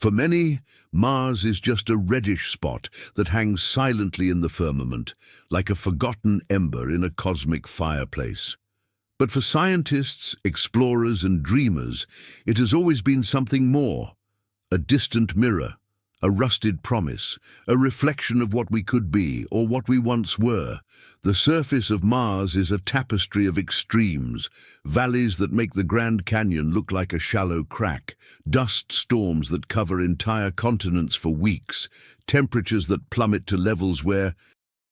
For many, Mars is just a reddish spot that hangs silently in the firmament, like a forgotten ember in a cosmic fireplace. But for scientists, explorers, and dreamers, it has always been something more. A distant mirror, a rusted promise, a reflection of what we could be or what we once were. The surface of Mars is a tapestry of extremes, valleys that make the Grand Canyon look like a shallow crack, dust storms that cover entire continents for weeks, temperatures that plummet to levels where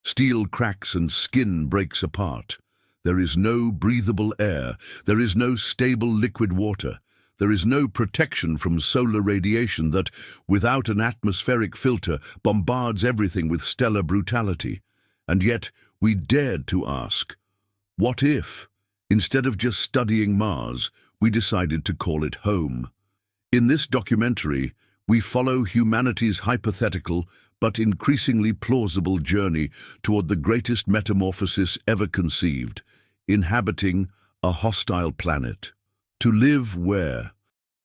steel cracks and skin breaks apart. There is no breathable air, there is no stable liquid water. There is no protection from solar radiation that, without an atmospheric filter, bombards everything with stellar brutality. And yet, we dared to ask, what if, instead of just studying Mars, we decided to call it home? In this documentary, we follow humanity's hypothetical but increasingly plausible journey toward the greatest metamorphosis ever conceived, inhabiting a hostile planet. To live where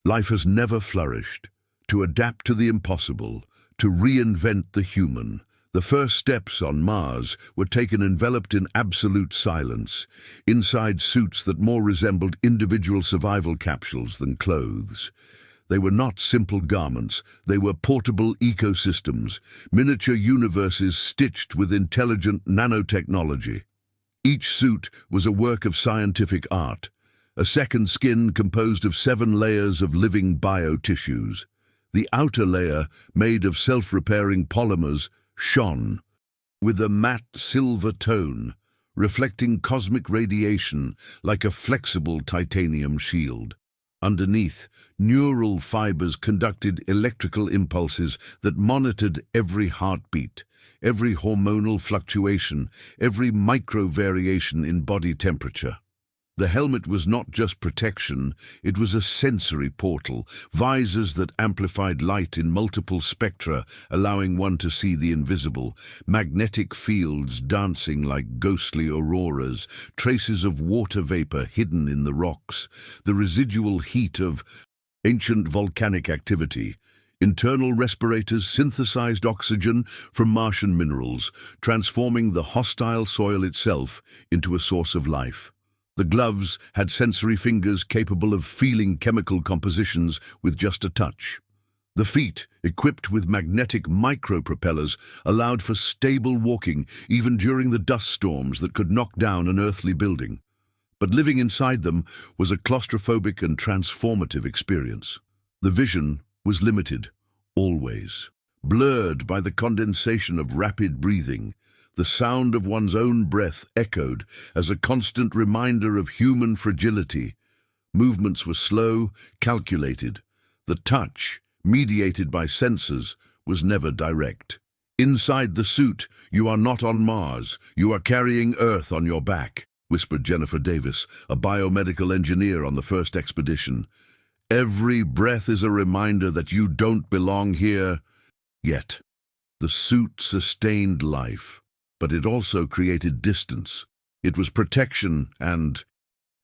life has never flourished, to adapt to the impossible, to reinvent the human. The first steps on Mars were taken enveloped in absolute silence, inside suits that more resembled individual survival capsules than clothes. They were not simple garments, they were portable ecosystems, miniature universes stitched with intelligent nanotechnology. Each suit was a work of scientific art, a second skin composed of 7 layers of living biotissues. The outer layer, made of self-repairing polymers, shone with a matte silver tone, reflecting cosmic radiation like a flexible titanium shield. Underneath, neural fibers conducted electrical impulses that monitored every heartbeat, every hormonal fluctuation, every micro-variation in body temperature. The helmet was not just protection, it was a sensory portal, visors that amplified light in multiple spectra, allowing one to see the invisible, magnetic fields dancing like ghostly auroras, traces of water vapor hidden in the rocks, the residual heat of ancient volcanic activity. Internal respirators synthesized oxygen from Martian minerals, transforming the hostile soil itself into a source of life. The gloves had sensory fingers capable of feeling chemical compositions with just a touch. The feet, equipped with magnetic micropropellers, allowed for stable walking even during the dust storms that could knock down an earthly building. But living inside them was a claustrophobic and transformative experience. The vision was limited, always. Blurred by the condensation of rapid breathing, the sound of one's own breath echoed as a constant reminder of human fragility. Movements were slow, calculated. The touch, mediated by sensors, was never direct. Inside the suit, you are not on Mars, you are carrying Earth on your back, whispered Jennifer Davis, a biomedical engineer on the first expedition. Every breath is a reminder that you don't belong here. Yet, the suit sustained life. But it also created distance. It was protection and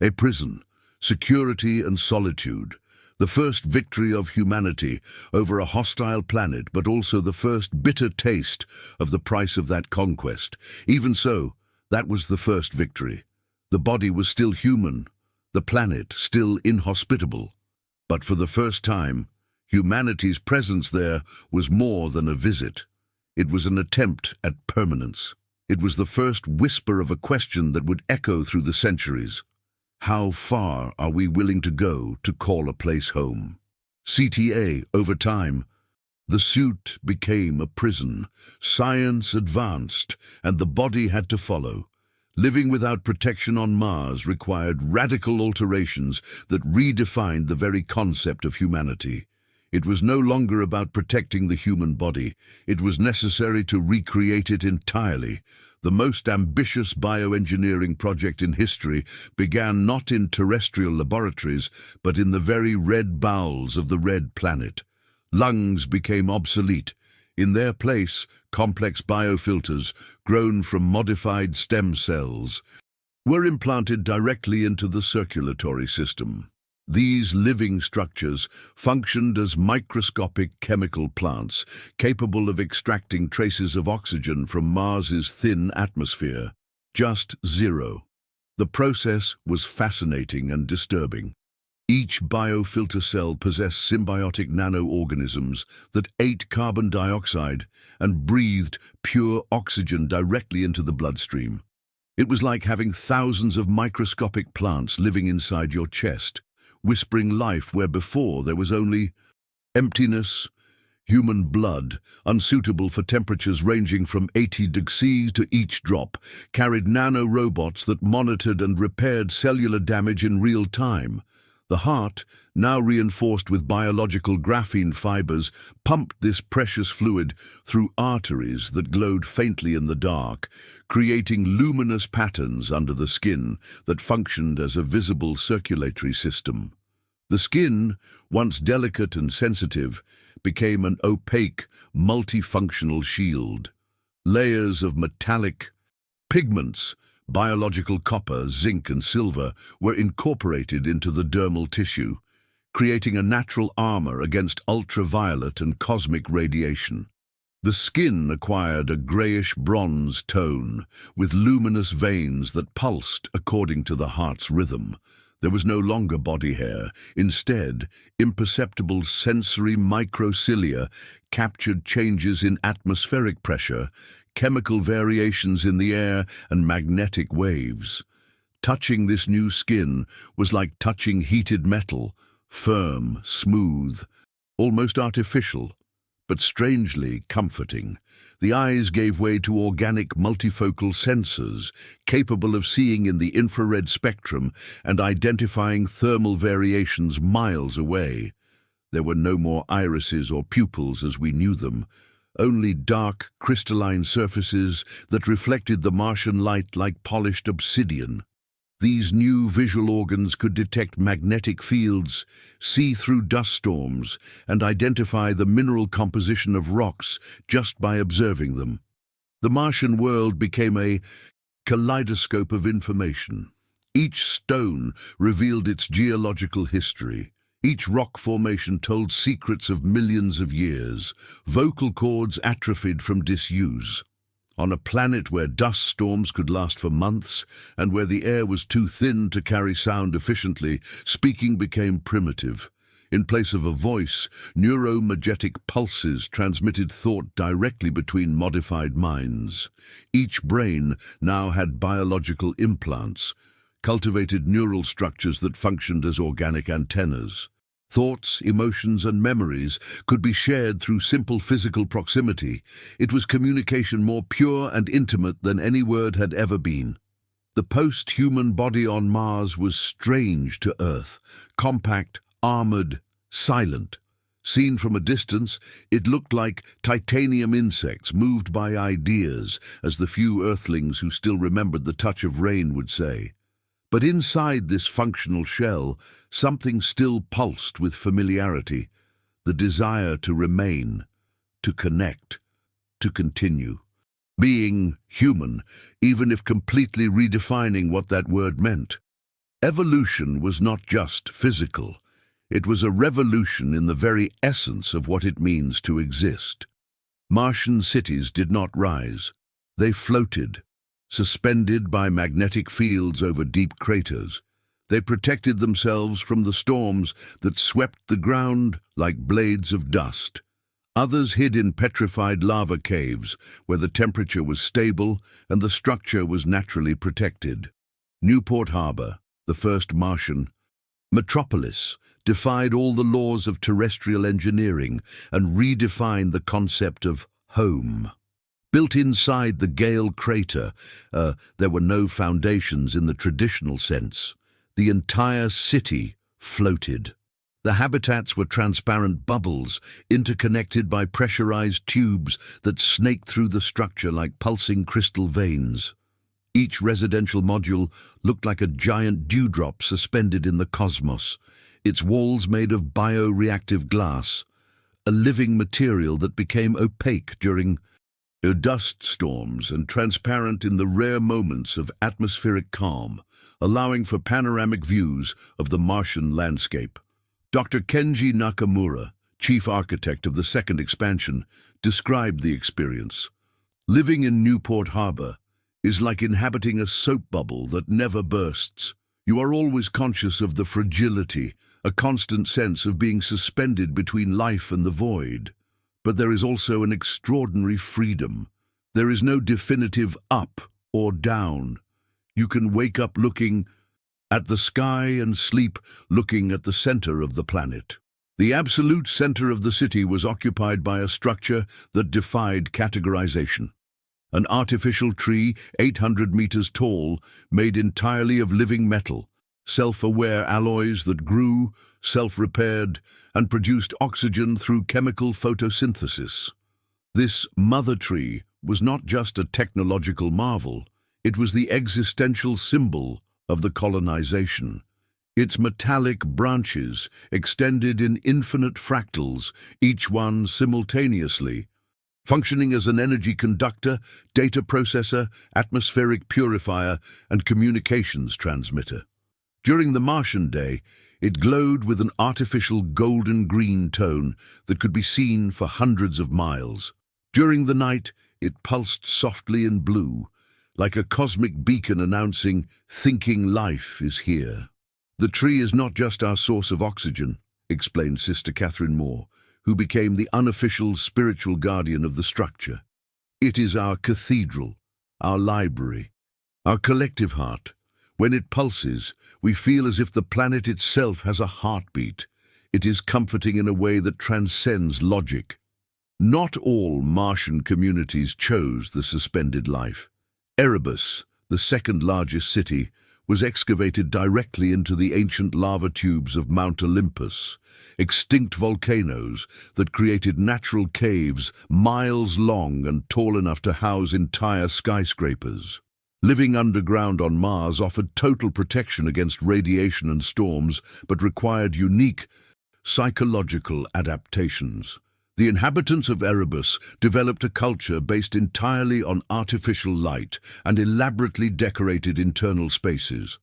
a prison, security and solitude, the first victory of humanity over a hostile planet, but also the first bitter taste of the price of that conquest. Even so, that was the first victory. The body was still human, the planet still inhospitable. But for the first time, humanity's presence there was more than a visit. It was an attempt at permanence. It was the first whisper of a question that would echo through the centuries. How far are we willing to go to call a place home? CTA, over time, the suit became a prison. Science advanced, and the body had to follow. Living without protection on Mars required radical alterations that redefined the very concept of humanity. It was no longer about protecting the human body. It was necessary to recreate it entirely. The most ambitious bioengineering project in history began not in terrestrial laboratories, but in the very red bowels of the red planet. Lungs became obsolete. In their place, complex biofilters, grown from modified stem cells, were implanted directly into the circulatory system. These living structures functioned as microscopic chemical plants capable of extracting traces of oxygen from Mars's thin atmosphere. Just zero. The process was fascinating and disturbing. Each biofilter cell possessed symbiotic nanoorganisms that ate carbon dioxide and breathed pure oxygen directly into the bloodstream. It was like having thousands of microscopic plants living inside your chest, whispering life where before there was only emptiness. Human blood, unsuitable for temperatures ranging from 80 degrees to each drop, carried nanorobots that monitored and repaired cellular damage in real time. The heart, now reinforced with biological graphene fibers, pumped this precious fluid through arteries that glowed faintly in the dark, creating luminous patterns under the skin that functioned as a visible circulatory system. The skin, once delicate and sensitive, became an opaque, multifunctional shield. Layers of metallic pigments, biological copper, zinc and silver, were incorporated into the dermal tissue, creating a natural armor against ultraviolet and cosmic radiation. The skin acquired a grayish-bronze tone, with luminous veins that pulsed according to the heart's rhythm. There was no longer body hair. Instead, imperceptible sensory microcilia captured changes in atmospheric pressure, chemical variations in the air, and magnetic waves. Touching this new skin was like touching heated metal, firm, smooth, almost artificial, but strangely comforting. The eyes gave way to organic multifocal sensors, capable of seeing in the infrared spectrum and identifying thermal variations miles away. There were no more irises or pupils as we knew them, only dark, crystalline surfaces that reflected the Martian light like polished obsidian. These new visual organs could detect magnetic fields, see through dust storms, and identify the mineral composition of rocks just by observing them. The Martian world became a kaleidoscope of information. Each stone revealed its geological history. Each rock formation told secrets of millions of years. Vocal cords atrophied from disuse. On a planet where dust storms could last for months, and where the air was too thin to carry sound efficiently, speaking became primitive. In place of a voice, neuromagetic pulses transmitted thought directly between modified minds. Each brain now had biological implants, cultivated neural structures that functioned as organic antennas. Thoughts, emotions, and memories could be shared through simple physical proximity. It was communication more pure and intimate than any word had ever been. The post-human body on Mars was strange to Earth, compact, armored, silent. Seen from a distance, it looked like titanium insects moved by ideas, as the few Earthlings who still remembered the touch of rain would say. But inside this functional shell, something still pulsed with familiarity, the desire to remain, to connect, to continue. Being human, even if completely redefining what that word meant. Evolution was not just physical. It was a revolution in the very essence of what it means to exist. Martian cities did not rise. They floated, suspended by magnetic fields over deep craters. They protected themselves from the storms that swept the ground like blades of dust. Others hid in petrified lava caves, where the temperature was stable and the structure was naturally protected. Newport Harbor, the first Martian metropolis, defied all the laws of terrestrial engineering and redefined the concept of home. Built inside the Gale crater, there were no foundations in the traditional sense. The entire city floated. The habitats were transparent bubbles, interconnected by pressurized tubes that snaked through the structure like pulsing crystal veins. Each residential module looked like a giant dewdrop suspended in the cosmos, its walls made of bioreactive glass, a living material that became opaque during dust storms and transparent in the rare moments of atmospheric calm, allowing for panoramic views of the Martian landscape. Dr. Kenji Nakamura, chief architect of the second expansion, described the experience. Living in Newport Harbor is like inhabiting a soap bubble that never bursts. You are always conscious of the fragility, a constant sense of being suspended between life and the void. But there is also an extraordinary freedom. There is no definitive up or down. You can wake up looking at the sky and sleep looking at the center of the planet. The absolute center of the city was occupied by a structure that defied categorization. An artificial tree, 800 meters tall, made entirely of living metal, self-aware alloys that grew, self-repaired, and produced oxygen through chemical photosynthesis. This mother tree was not just a technological marvel, it was the existential symbol of the colonization. Its metallic branches extended in infinite fractals, each one simultaneously, functioning as an energy conductor, data processor, atmospheric purifier, and communications transmitter. During the Martian day, it glowed with an artificial golden-green tone that could be seen for hundreds of miles. During the night, it pulsed softly in blue, like a cosmic beacon announcing, "Thinking life is here." "The tree is not just our source of oxygen," explained Sister Catherine Moore, who became the unofficial spiritual guardian of the structure. "It is our cathedral, our library, our collective heart. When it pulses, we feel as if the planet itself has a heartbeat. It is comforting in a way that transcends logic." Not all Martian communities chose the suspended life. Erebus, the second largest city, was excavated directly into the ancient lava tubes of Mount Olympus, extinct volcanoes that created natural caves miles long and tall enough to house entire skyscrapers. Living underground on Mars offered total protection against radiation and storms, but required unique psychological adaptations. The inhabitants of Erebus developed a culture based entirely on artificial light and elaborately decorated internal spaces.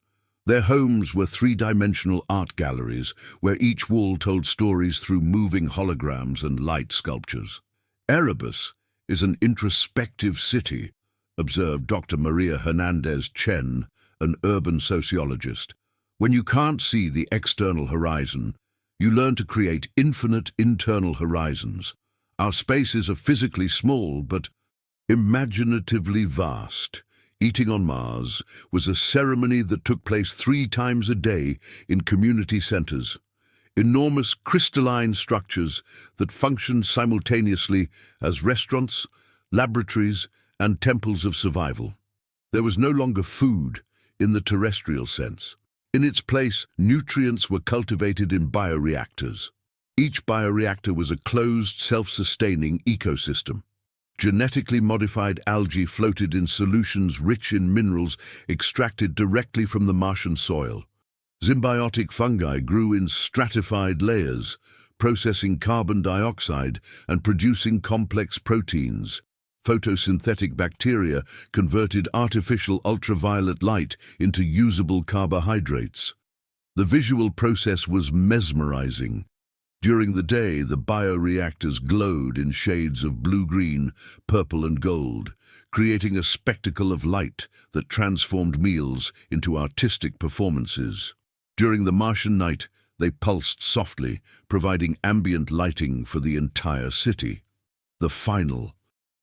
Their homes were three-dimensional art galleries, where each wall told stories through moving holograms and light sculptures. "Erebus is an introspective city," observed Dr. Maria Hernandez Chen, an urban sociologist. "When you can't see the external horizon, you learn to create infinite internal horizons. Our spaces are physically small, but imaginatively vast." Eating on Mars was a ceremony that took place 3 times a day in community centers. Enormous crystalline structures that functioned simultaneously as restaurants, laboratories, and temples of survival. There was no longer food in the terrestrial sense. In its place, nutrients were cultivated in bioreactors. Each bioreactor was a closed, self-sustaining ecosystem. Genetically modified algae floated in solutions rich in minerals extracted directly from the Martian soil. Symbiotic fungi grew in stratified layers, processing carbon dioxide and producing complex proteins. Photosynthetic bacteria converted artificial ultraviolet light into usable carbohydrates. The visual process was mesmerizing. During the day, the bioreactors glowed in shades of blue-green, purple and gold, creating a spectacle of light that transformed meals into artistic performances. During the Martian night, they pulsed softly, providing ambient lighting for the entire city. The final.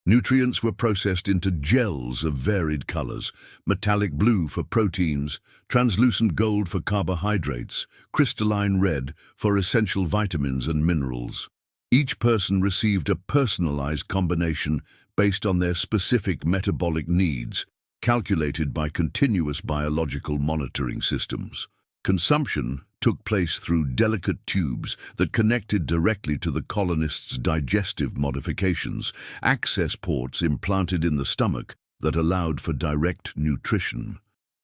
Nutrients were processed into gels of varied colors, metallic blue for proteins, translucent gold for carbohydrates, crystalline red for essential vitamins and minerals. Each person received a personalized combination based on their specific metabolic needs, calculated by continuous biological monitoring systems. Consumption took place through delicate tubes that connected directly to the colonists' digestive modifications, access ports implanted in the stomach that allowed for direct nutrition.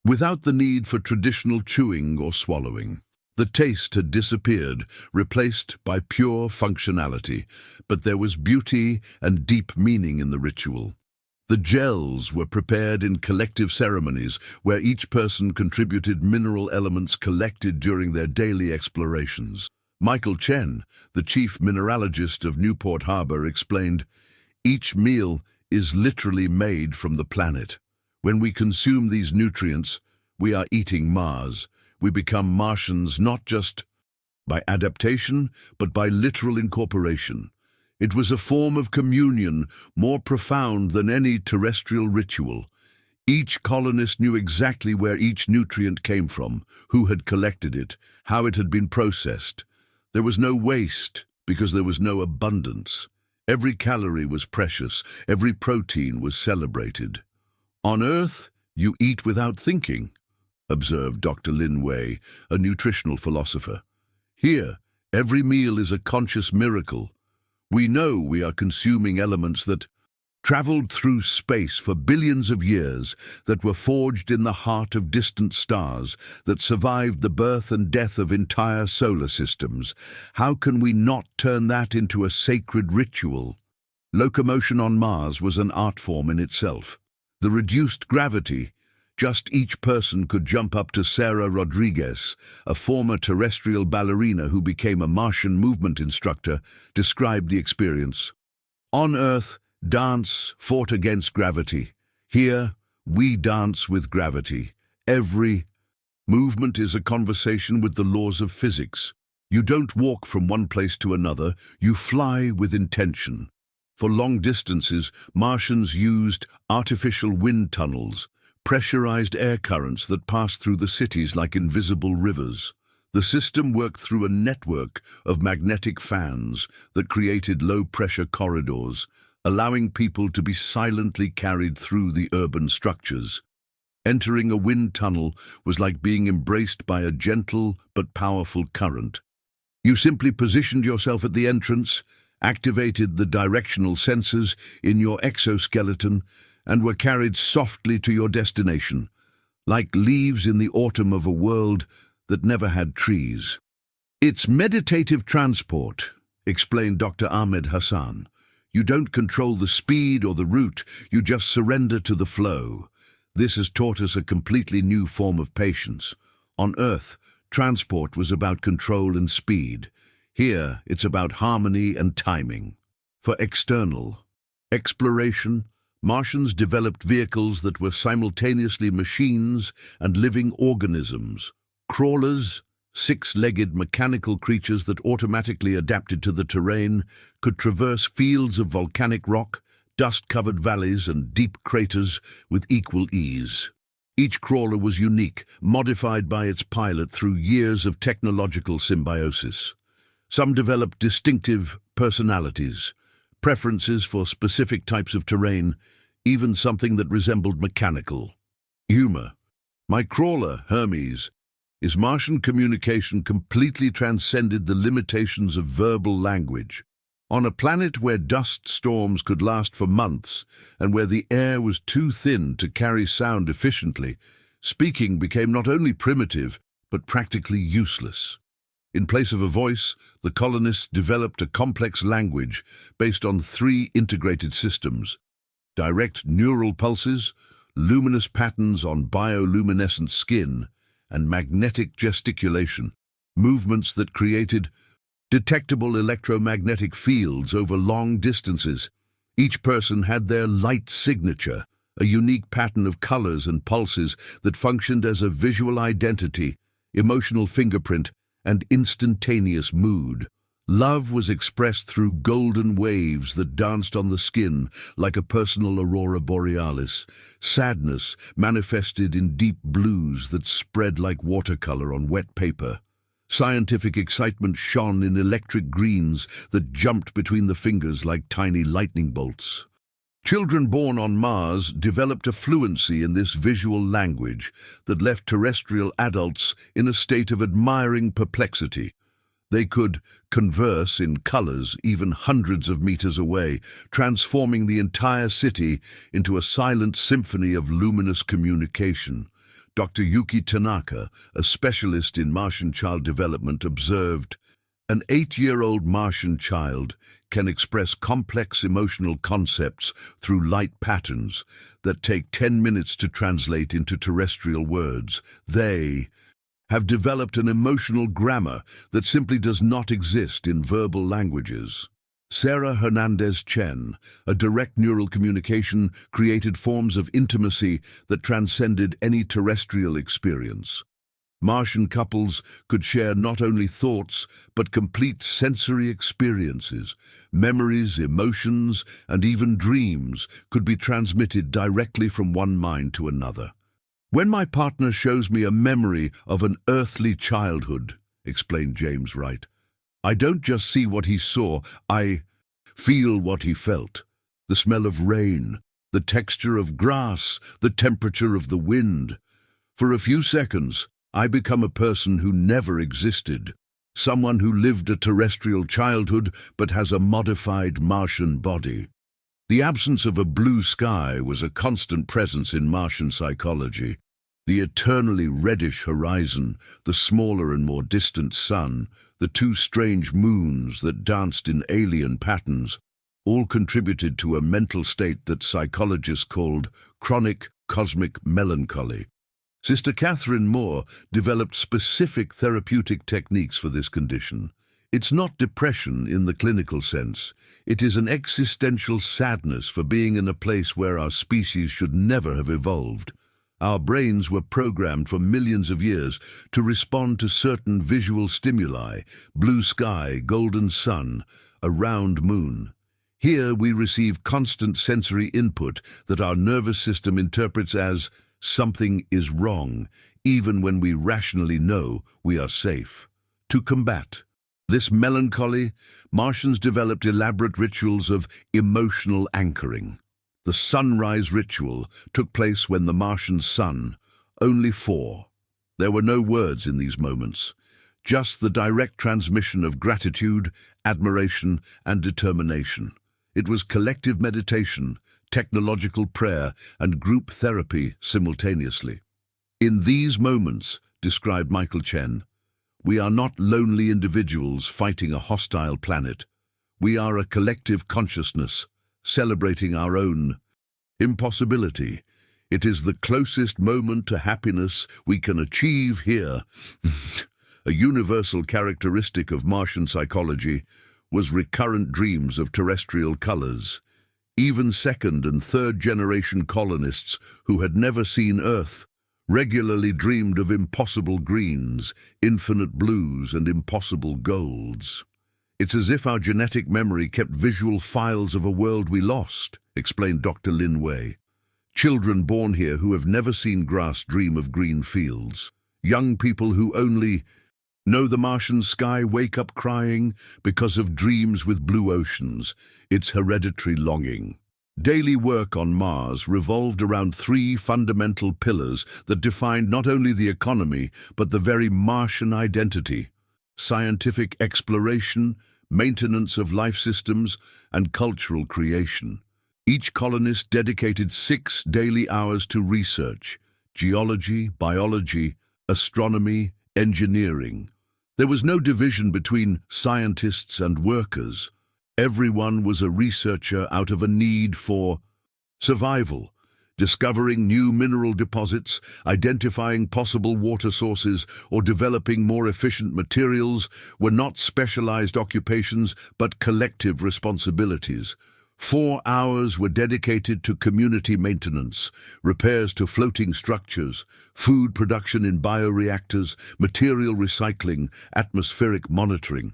Without the need for traditional chewing or swallowing. The taste had disappeared, replaced by pure functionality, but there was beauty and deep meaning in the ritual. The gels were prepared in collective ceremonies where each person contributed mineral elements collected during their daily explorations. Michael Chen, the chief mineralogist of Newport Harbor, explained, "Each meal is literally made from the planet. When we consume these nutrients, we are eating Mars. We become Martians not just by adaptation, but by literal incorporation. It was a form of communion more profound than any terrestrial ritual. Each colonist knew exactly where each nutrient came from, who had collected it, how it had been processed. There was no waste because there was no abundance. Every calorie was precious, every protein was celebrated. On Earth, you eat without thinking," observed Dr. Lin Wei, a nutritional philosopher. "Here, every meal is a conscious miracle. We know we are consuming elements that traveled through space for billions of years, that were forged in the heart of distant stars, that survived the birth and death of entire solar systems. How can we not turn that into a sacred ritual?" Locomotion on Mars was an art form in itself. The reduced gravity, just each person could jump up to Sarah Rodriguez, a former terrestrial ballerina who became a Martian movement instructor, described the experience. "On Earth, dance fought against gravity. Here, we dance with gravity. Every movement is a conversation with the laws of physics. You don't walk from one place to another, you fly with intention." For long distances, Martians used artificial wind tunnels, pressurized air currents that passed through the cities like invisible rivers. The system worked through a network of magnetic fans that created low-pressure corridors, allowing people to be silently carried through the urban structures. Entering a wind tunnel was like being embraced by a gentle but powerful current. You simply positioned yourself at the entrance, activated the directional sensors in your exoskeleton, and were carried softly to your destination, like leaves in the autumn of a world that never had trees. "It's meditative transport," explained Dr. Ahmed Hassan. "You don't control the speed or the route, you just surrender to the flow. This has taught us a completely new form of patience. On Earth, transport was about control and speed. Here, it's about harmony and timing." For external exploration, Martians developed vehicles that were simultaneously machines and living organisms. Crawlers, six-legged mechanical creatures that automatically adapted to the terrain, could traverse fields of volcanic rock, dust-covered valleys and deep craters with equal ease. Each crawler was unique, modified by its pilot through years of technological symbiosis. Some developed distinctive personalities, preferences for specific types of terrain, even something that resembled mechanical humor. My crawler, Hermes, his Martian communication completely transcended the limitations of verbal language. On a planet where dust storms could last for months and where the air was too thin to carry sound efficiently, speaking became not only primitive, but practically useless. In place of a voice, the colonists developed a complex language based on three integrated systems: direct neural pulses, luminous patterns on bioluminescent skin, and magnetic gesticulation, movements that created detectable electromagnetic fields over long distances. Each person had their light signature, a unique pattern of colors and pulses that functioned as a visual identity, emotional fingerprint, and instantaneous mood. Love was expressed through golden waves that danced on the skin like a personal aurora borealis. Sadness manifested in deep blues that spread like watercolor on wet paper. Scientific excitement shone in electric greens that jumped between the fingers like tiny lightning bolts. Children born on Mars developed a fluency in this visual language that left terrestrial adults in a state of admiring perplexity. They could converse in colors even hundreds of meters away, transforming the entire city into a silent symphony of luminous communication. Dr. Yuki Tanaka, a specialist in Martian child development, observed, An 8-year-old Martian child can express complex emotional concepts through light patterns that take 10 minutes to translate into terrestrial words. They have developed an emotional grammar that simply does not exist in verbal languages. Sarah Hernandez Chen, a direct neural communication, created forms of intimacy that transcended any terrestrial experience. Martian couples could share not only thoughts, but complete sensory experiences. Memories, emotions, and even dreams could be transmitted directly from one mind to another. "When my partner shows me a memory of an earthly childhood," explained James Wright, "I don't just see what he saw, I feel what he felt. The smell of rain, the texture of grass, the temperature of the wind. For a few seconds, I become a person who never existed, someone who lived a terrestrial childhood but has a modified Martian body." The absence of a blue sky was a constant presence in Martian psychology. The eternally reddish horizon, the smaller and more distant sun, the two strange moons that danced in alien patterns, all contributed to a mental state that psychologists called chronic cosmic melancholy. Sister Catherine Moore developed specific therapeutic techniques for this condition. It's not depression in the clinical sense. It is an existential sadness for being in a place where our species should never have evolved. Our brains were programmed for millions of years to respond to certain visual stimuli: blue sky, golden sun, a round moon. Here we receive constant sensory input that our nervous system interprets as something is wrong, even when we rationally know we are safe. To combat this melancholy, Martians developed elaborate rituals of emotional anchoring. The sunrise ritual took place when the Martian sun, only 4. There were no words in these moments, just the direct transmission of gratitude, admiration, and determination. It was collective meditation, technological prayer, and group therapy simultaneously. "In these moments," described Michael Chen, "we are not lonely individuals fighting a hostile planet. We are a collective consciousness, celebrating our own impossibility. It is the closest moment to happiness we can achieve here." A universal characteristic of Martian psychology was recurrent dreams of terrestrial colors. Even second- and third-generation colonists who had never seen Earth regularly dreamed of impossible greens, infinite blues, and impossible golds. "It's as if our genetic memory kept visual files of a world we lost," explained Dr. Lin Wei. "Children born here who have never seen grass dream of green fields. Young people who only know the Martian sky wake up crying because of dreams with blue oceans. It's hereditary longing." Daily work on Mars revolved around 3 fundamental pillars that defined not only the economy, but the very Martian identity: scientific exploration, maintenance of life systems, and cultural creation. Each colonist dedicated 6 daily hours to research: geology, biology, astronomy, engineering. There was no division between scientists and workers. Everyone was a researcher out of a need for survival. Discovering new mineral deposits, identifying possible water sources, or developing more efficient materials were not specialized occupations, but collective responsibilities. 4 hours were dedicated to community maintenance, repairs to floating structures, food production in bioreactors, material recycling, atmospheric monitoring.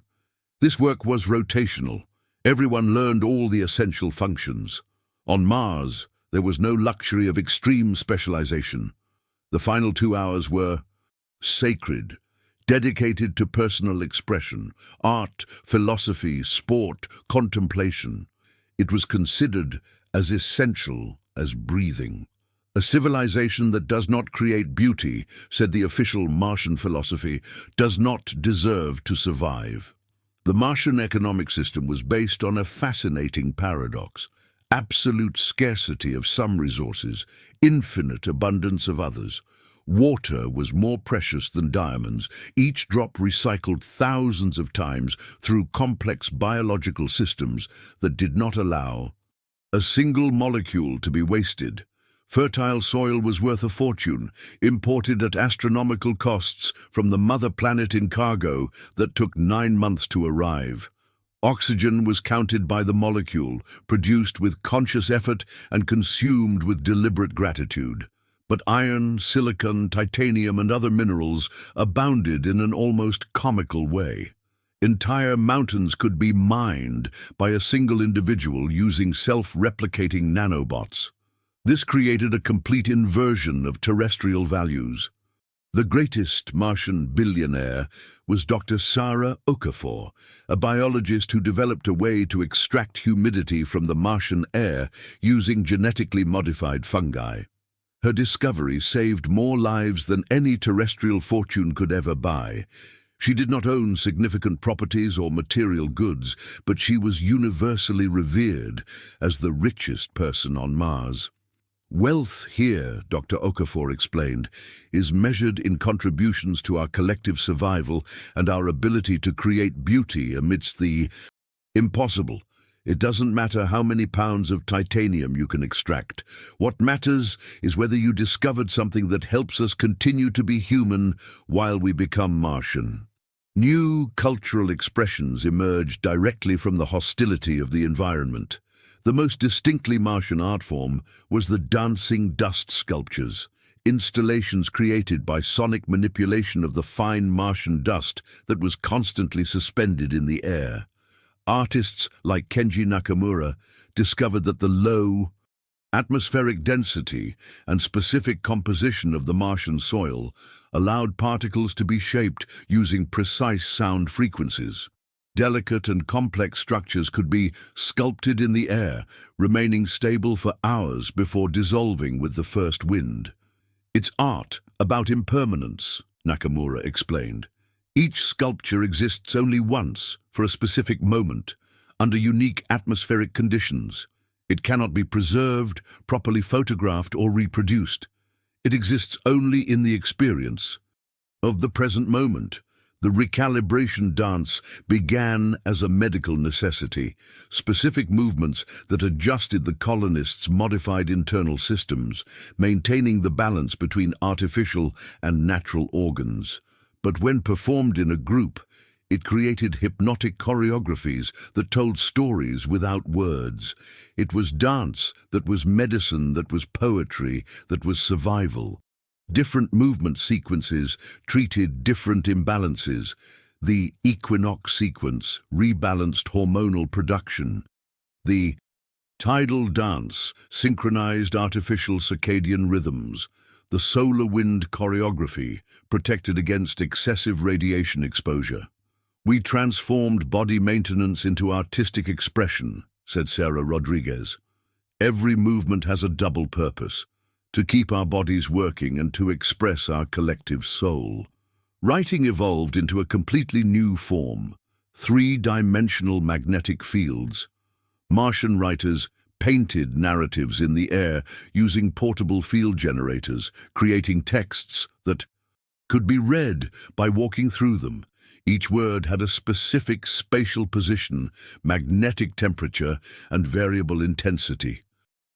This work was rotational. Everyone learned all the essential functions. On Mars, there was no luxury of extreme specialization. The final 2 hours were sacred, dedicated to personal expression, art, philosophy, sport, contemplation. It was considered as essential as breathing. "A civilization that does not create beauty," said the official Martian philosophy, "does not deserve to survive." The Martian economic system was based on a fascinating paradox: absolute scarcity of some resources, infinite abundance of others. Water was more precious than diamonds, each drop recycled thousands of times through complex biological systems that did not allow a single molecule to be wasted. Fertile soil was worth a fortune, imported at astronomical costs from the mother planet in cargo that took 9 months to arrive. Oxygen was counted by the molecule, produced with conscious effort and consumed with deliberate gratitude. But iron, silicon, titanium, and other minerals abounded in an almost comical way. Entire mountains could be mined by a single individual using self-replicating nanobots. This created a complete inversion of terrestrial values. The greatest Martian billionaire was Dr. Sarah Okafor, a biologist who developed a way to extract humidity from the Martian air using genetically modified fungi. Her discovery saved more lives than any terrestrial fortune could ever buy. She did not own significant properties or material goods, but she was universally revered as the richest person on Mars. Wealth here, Dr. Okafor explained, is measured in contributions to our collective survival and our ability to create beauty amidst the impossible. It doesn't matter how many pounds of titanium you can extract. What matters is whether you discovered something that helps us continue to be human while we become Martian. New cultural expressions emerged directly from the hostility of the environment. The most distinctly Martian art form was the dancing dust sculptures, installations created by sonic manipulation of the fine Martian dust that was constantly suspended in the air. Artists like Kenji Nakamura discovered that the low atmospheric density and specific composition of the Martian soil allowed particles to be shaped using precise sound frequencies. Delicate and complex structures could be sculpted in the air, remaining stable for hours before dissolving with the first wind. It's art about impermanence, Nakamura explained. Each sculpture exists only once, for a specific moment, under unique atmospheric conditions. It cannot be preserved, properly photographed, or reproduced. It exists only in the experience of the present moment. The recalibration dance began as a medical necessity, specific movements that adjusted the colonists' modified internal systems, maintaining the balance between artificial and natural organs. But when performed in a group, it created hypnotic choreographies that told stories without words. It was dance that was medicine, that was poetry, that was survival. Different movement sequences treated different imbalances. The equinox sequence rebalanced hormonal production. The tidal dance synchronized artificial circadian rhythms. The solar wind choreography protected against excessive radiation exposure. We transformed body maintenance into artistic expression, said Sarah Rodriguez. Every movement has a double purpose: to keep our bodies working and to express our collective soul. Writing evolved into a completely new form: three-dimensional magnetic fields. Martian writers painted narratives in the air using portable field generators, creating texts that could be read by walking through them. Each word had a specific spatial position, magnetic temperature, and variable intensity.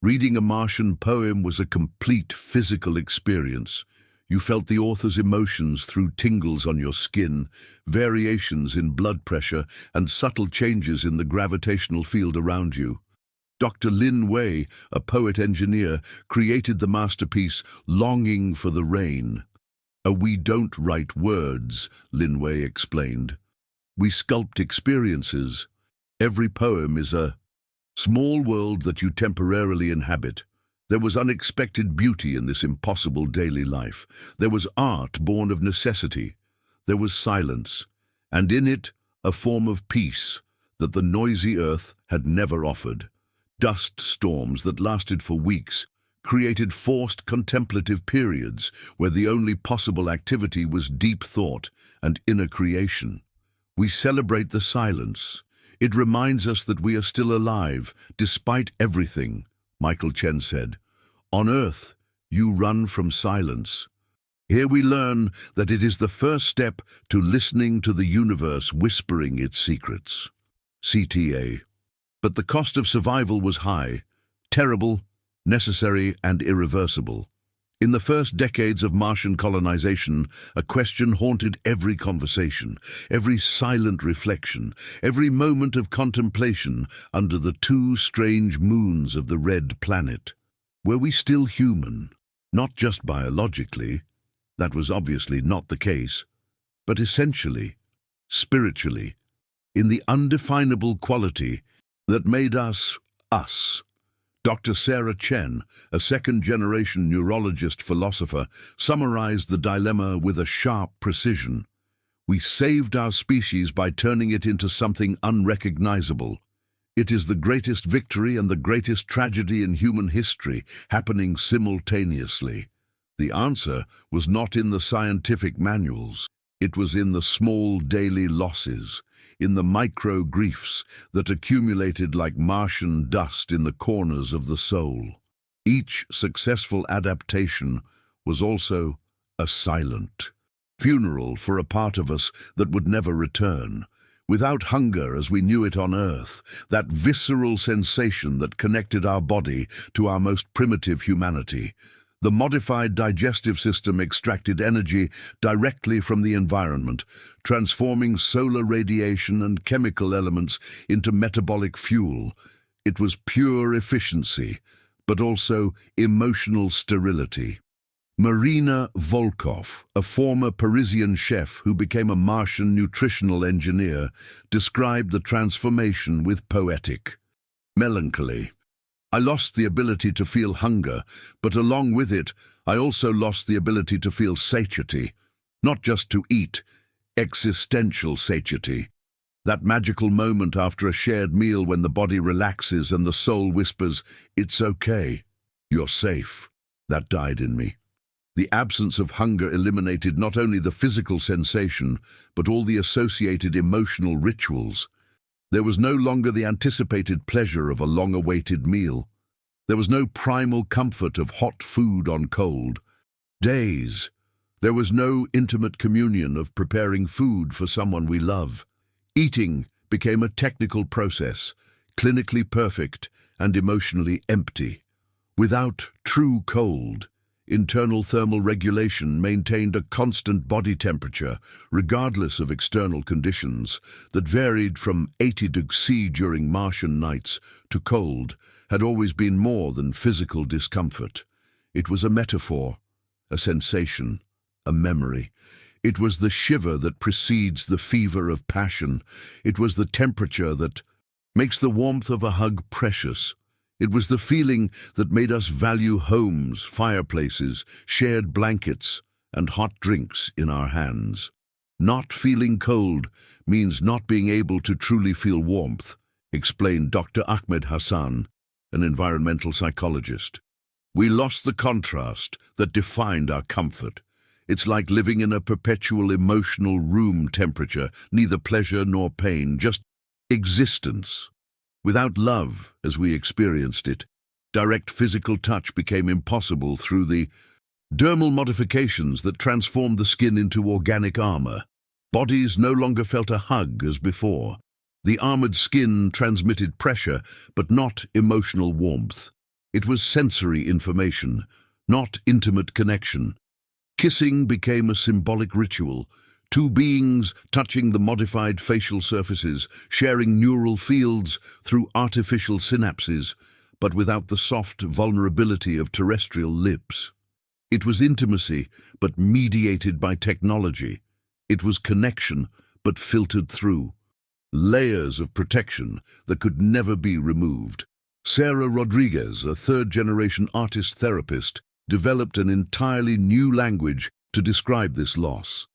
Reading a Martian poem was a complete physical experience. You felt the author's emotions through tingles on your skin, variations in blood pressure, and subtle changes in the gravitational field around you. Dr. Lin Wei, a poet-engineer, created the masterpiece Longing for the Rain. We don't write words, Lin Wei explained. We sculpt experiences. Every poem is a small world that you temporarily inhabit. There was unexpected beauty in this impossible daily life. There was art born of necessity. There was silence, and in it a form of peace that the noisy earth had never offered. Dust storms that lasted for weeks created forced contemplative periods where the only possible activity was deep thought and inner creation. We celebrate the silence. It reminds us that we are still alive, despite everything, Michael Chen said. On Earth, you run from silence. Here we learn that it is the first step to listening to the universe whispering its secrets. CTA. But the cost of survival was high, terrible, necessary, and irreversible. In the first decades of Martian colonization, a question haunted every conversation, every silent reflection, every moment of contemplation under the two strange moons of the red planet. Were we still human? Not just biologically, that was obviously not the case, but essentially, spiritually, in the undefinable quality that made us, us. Dr. Sarah Chen, a second-generation neurologist-philosopher, summarized the dilemma with a sharp precision. We saved our species by turning it into something unrecognizable. It is the greatest victory and the greatest tragedy in human history, happening simultaneously. The answer was not in the scientific manuals. It was in the small daily losses, in the micro-griefs that accumulated like Martian dust in the corners of the soul. Each successful adaptation was also a silent funeral for a part of us that would never return. Without hunger as we knew it on Earth, that visceral sensation that connected our body to our most primitive humanity, the modified digestive system extracted energy directly from the environment, transforming solar radiation and chemical elements into metabolic fuel. It was pure efficiency, but also emotional sterility. Marina Volkov, a former Parisian chef who became a Martian nutritional engineer, described the transformation with poetic melancholy. I lost the ability to feel hunger, but along with it, I also lost the ability to feel satiety, not just to eat, existential satiety. That magical moment after a shared meal when the body relaxes and the soul whispers, "It's okay, you're safe." That died in me. The absence of hunger eliminated not only the physical sensation, but all the associated emotional rituals. There was no longer the anticipated pleasure of a long-awaited meal. There was no primal comfort of hot food on cold days. There was no intimate communion of preparing food for someone we love. Eating became a technical process, clinically perfect and emotionally empty. Without true cold, internal thermal regulation maintained a constant body temperature, regardless of external conditions, that varied from 80 degrees C during Martian nights to cold, had always been more than physical discomfort. It was a metaphor, a sensation, a memory. It was the shiver that precedes the fever of passion. It was the temperature that makes the warmth of a hug precious. It was the feeling that made us value homes, fireplaces, shared blankets, and hot drinks in our hands. Not feeling cold means not being able to truly feel warmth, explained Dr. Ahmed Hassan, an environmental psychologist. We lost the contrast that defined our comfort. It's like living in a perpetual emotional room temperature, neither pleasure nor pain, just existence. Without love, as we experienced it, direct physical touch became impossible through the dermal modifications that transformed the skin into organic armor. Bodies no longer felt a hug as before. The armored skin transmitted pressure, but not emotional warmth. It was sensory information, not intimate connection. Kissing became a symbolic ritual, two beings touching the modified facial surfaces, sharing neural fields through artificial synapses, but without the soft vulnerability of terrestrial lips. It was intimacy, but mediated by technology. It was connection, but filtered through layers of protection that could never be removed. Sarah Rodriguez, a third-generation artist-therapist, developed an entirely new language to describe this loss.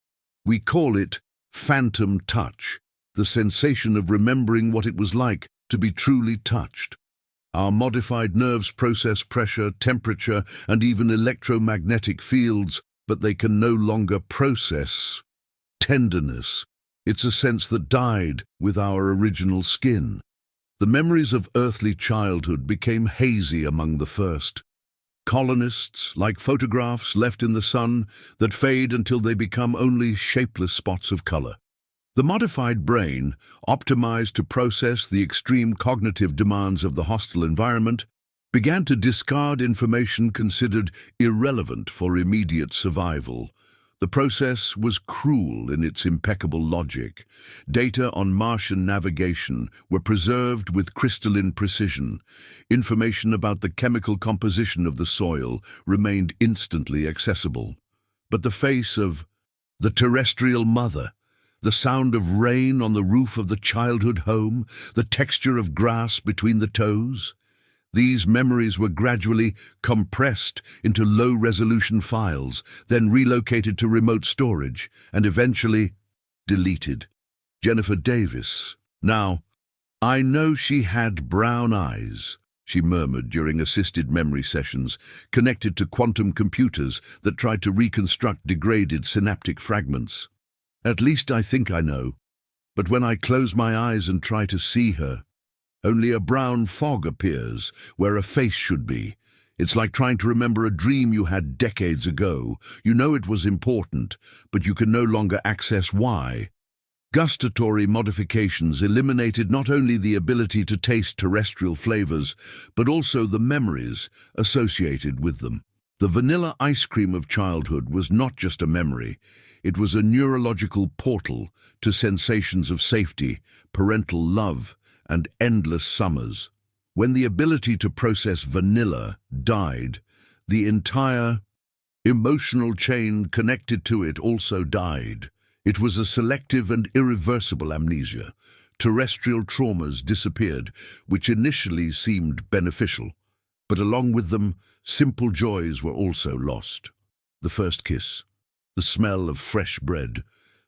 We call it phantom touch, the sensation of remembering what it was like to be truly touched. Our modified nerves process pressure, temperature, and even electromagnetic fields, but they can no longer process tenderness. It's a sense that died with our original skin. The memories of earthly childhood became hazy among the first. Colonists, like photographs left in the sun that fade until they become only shapeless spots of color. The modified brain, optimized to process the extreme cognitive demands of the hostile environment, began to discard information considered irrelevant for immediate survival. The process was cruel in its impeccable logic. Data on Martian navigation were preserved with crystalline precision. Information about the chemical composition of the soil remained instantly accessible. But the face of the terrestrial mother, the sound of rain on the roof of the childhood home, the texture of grass between the toes, these memories were gradually compressed into low-resolution files, then relocated to remote storage, and eventually deleted. Jennifer Davis. Now, I know she had brown eyes, she murmured during assisted memory sessions, connected to quantum computers that tried to reconstruct degraded synaptic fragments. At least I think I know. But when I close my eyes and try to see her, only a brown fog appears where a face should be. It's like trying to remember a dream you had decades ago. You know it was important, but you can no longer access why. Gustatory modifications eliminated not only the ability to taste terrestrial flavors, but also the memories associated with them. The vanilla ice cream of childhood was not just a memory. It was a neurological portal to sensations of safety, parental love, and endless summers. When the ability to process vanilla died, the entire emotional chain connected to it also died. It was a selective and irreversible amnesia. Terrestrial traumas disappeared, which initially seemed beneficial, but along with them, simple joys were also lost. The first kiss, the smell of fresh bread,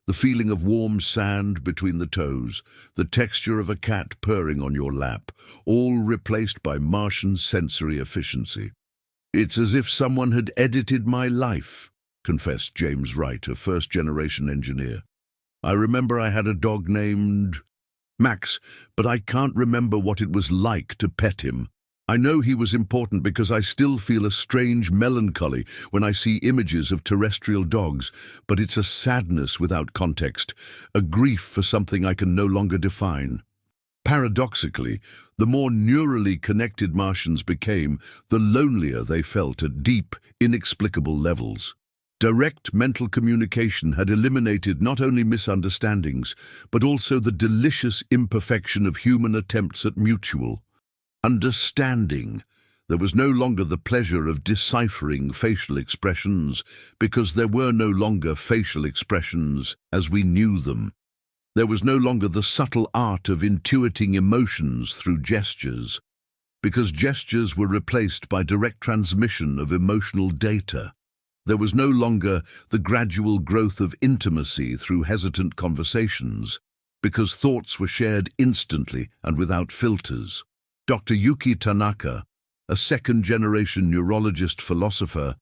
the feeling of warm sand between the toes, the texture of a cat purring on your lap, all replaced by Martian sensory efficiency. It's as if someone had edited my life, confessed James Wright, a first-generation engineer. I remember I had a dog named Max, but I can't remember what it was like to pet him. I know he was important because I still feel a strange melancholy when I see images of terrestrial dogs, but it's a sadness without context, a grief for something I can no longer define. Paradoxically, the more neurally connected Martians became, the lonelier they felt at deep, inexplicable levels. Direct mental communication had eliminated not only misunderstandings, but also the delicious imperfection of human attempts at mutual understanding. There was no longer the pleasure of deciphering facial expressions because there were no longer facial expressions as we knew them. There was no longer the subtle art of intuiting emotions through gestures because gestures were replaced by direct transmission of emotional data. There was no longer the gradual growth of intimacy through hesitant conversations because thoughts were shared instantly and without filters. Dr. Yuki Tanaka, a second-generation neurologist-philosopher,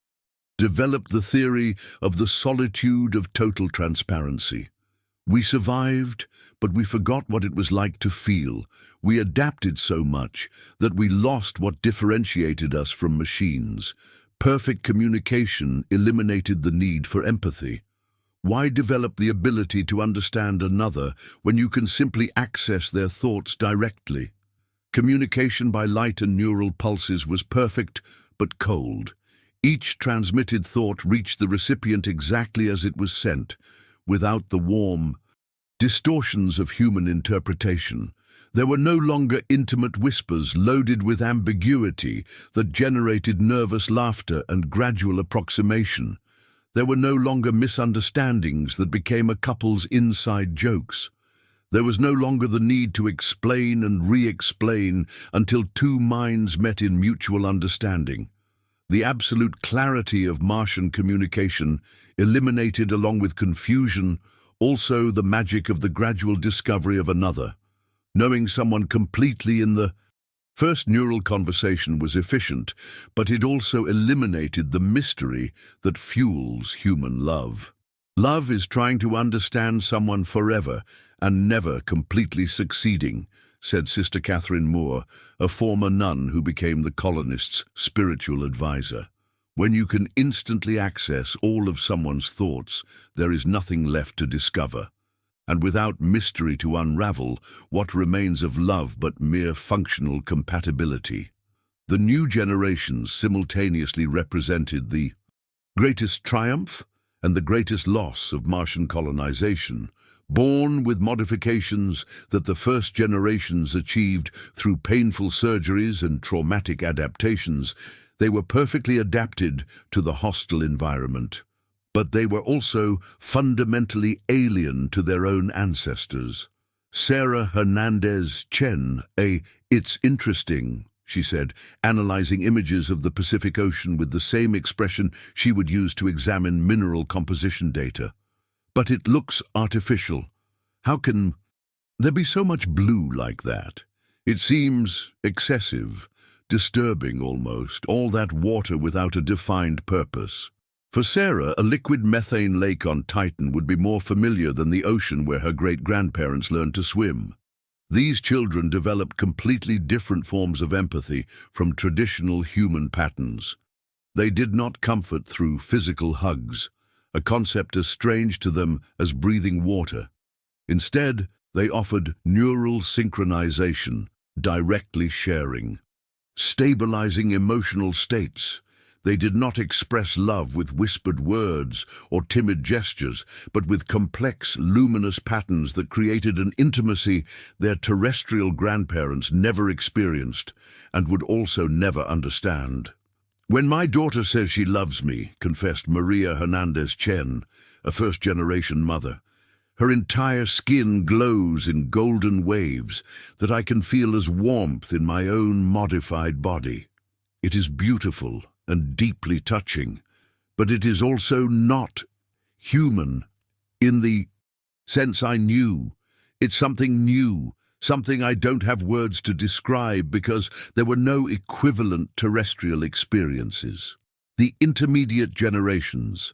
developed the theory of the solitude of total transparency. We survived, but we forgot what it was like to feel. We adapted so much that we lost what differentiated us from machines. Perfect communication eliminated the need for empathy. Why develop the ability to understand another when you can simply access their thoughts directly? Communication by light and neural pulses was perfect, but cold. Each transmitted thought reached the recipient exactly as it was sent, without the warm distortions of human interpretation. There were no longer intimate whispers loaded with ambiguity that generated nervous laughter and gradual approximation. There were no longer misunderstandings that became a couple's inside jokes. There was no longer the need to explain and re-explain until two minds met in mutual understanding. The absolute clarity of Martian communication eliminated, along with confusion, also the magic of the gradual discovery of another. Knowing someone completely in the first neural conversation was efficient, but it also eliminated the mystery that fuels human love. Love is trying to understand someone forever and never completely succeeding. said Sister Catherine Moore, a former nun who became the colonists' spiritual advisor. When you can instantly access all of someone's thoughts, there is nothing left to discover. And without mystery to unravel, what remains of love but mere functional compatibility? The new generations simultaneously represented the greatest triumph and the greatest loss of Martian colonization, born with modifications that the first generations achieved through painful surgeries and traumatic adaptations. They were perfectly adapted to the hostile environment, but they were also fundamentally alien to their own ancestors. Sarah Hernandez Chen, "It's interesting," she said, analyzing images of the Pacific Ocean with the same expression she would use to examine mineral composition data. "But it looks artificial. How can there be so much blue like that? It seems excessive, disturbing almost, all that water without a defined purpose." For Sarah, a liquid methane lake on Titan would be more familiar than the ocean where her great-grandparents learned to swim. These children developed completely different forms of empathy from traditional human patterns. They did not comfort through physical hugs, a concept as strange to them as breathing water. Instead, they offered neural synchronization, directly sharing, stabilizing emotional states. They did not express love with whispered words or timid gestures, but with complex, luminous patterns that created an intimacy their terrestrial grandparents never experienced and would also never understand. "When my daughter says she loves me," confessed Maria Hernandez Chen, a first-generation mother, "her entire skin glows in golden waves that I can feel as warmth in my own modified body. It is beautiful and deeply touching, but it is also not human in the sense I knew. It's something new, something I don't have words to describe because there were no equivalent terrestrial experiences." The intermediate generations,